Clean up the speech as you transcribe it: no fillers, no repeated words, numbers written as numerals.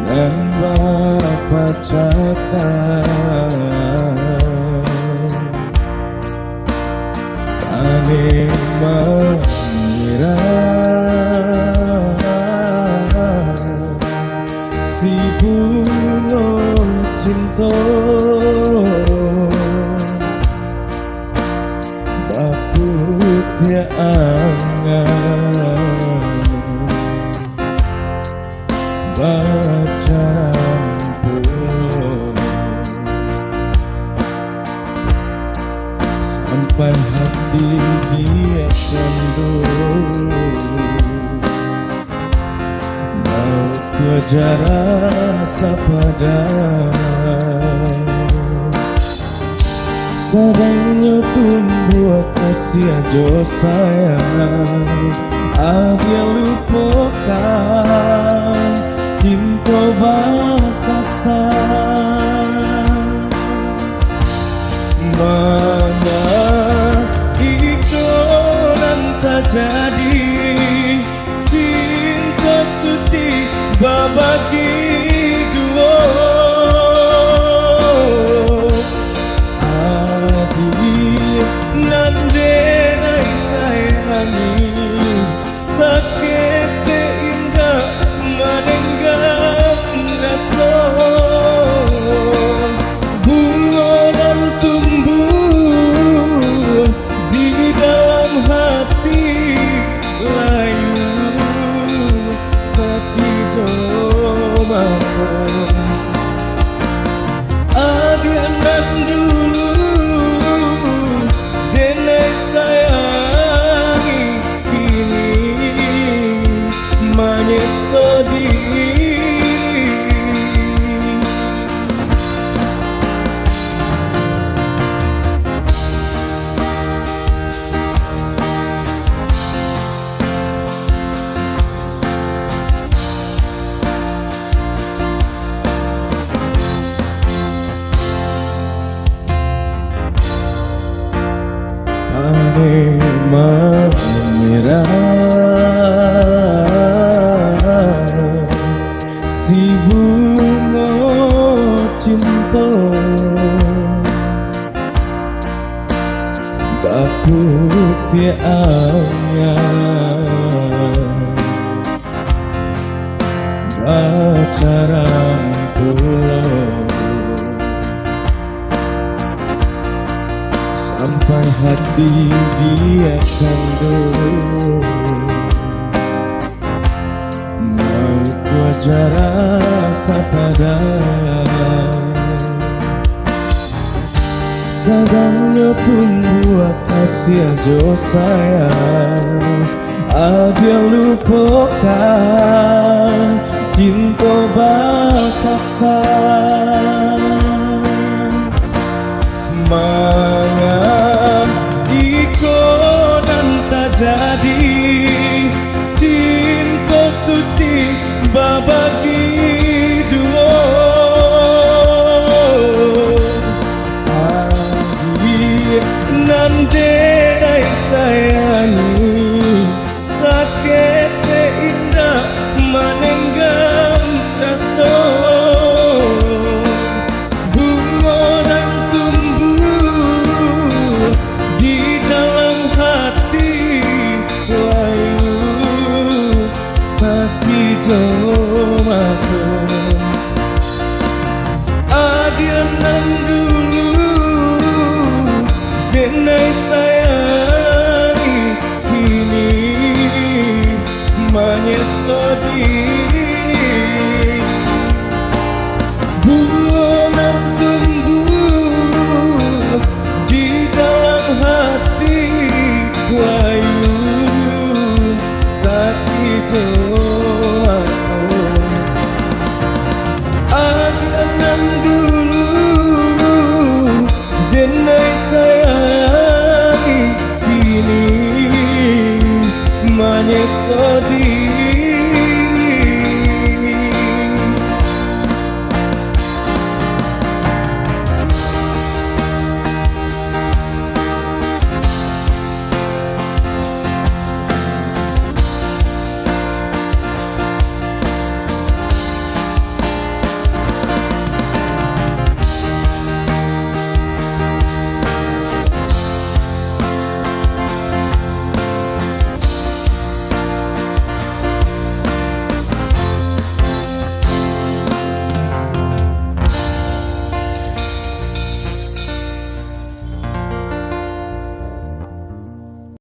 dan Bapak cakap paling mengira si bunga cinta baput ya angan baca pulau sampai hati dia sendu mau kejar rasa padam sadangnya tumbuh kasih aja sayang dia lupakan cinta bakasan mana ikonan tak jadi cinta suci babagi dua adik nandai sayangi sakit indah menenggak rasa bunga dan tumbuh di dalam hati layu sati jomaku adianan dulu denai sayangi kini menyesali paling mengira si bunga cinta baput ya angan bacaran pulau sampai hati dia kandu mau kejar rasa padam sadangnya tumbuh kasih aja sayang dia lupakan cinta bakasan mangan ikonan tak jadi cinta suci babagi dua adik nandai sayangi sakit indah menenggam rasa bunga dan tumbuh di dalam hati layu sati jomaku adianan dulu denai sayangi kini menyesali bunga dan tumbuh di dalam hati layu sakit jomaku adianan dulu denai sayangi kini menyesali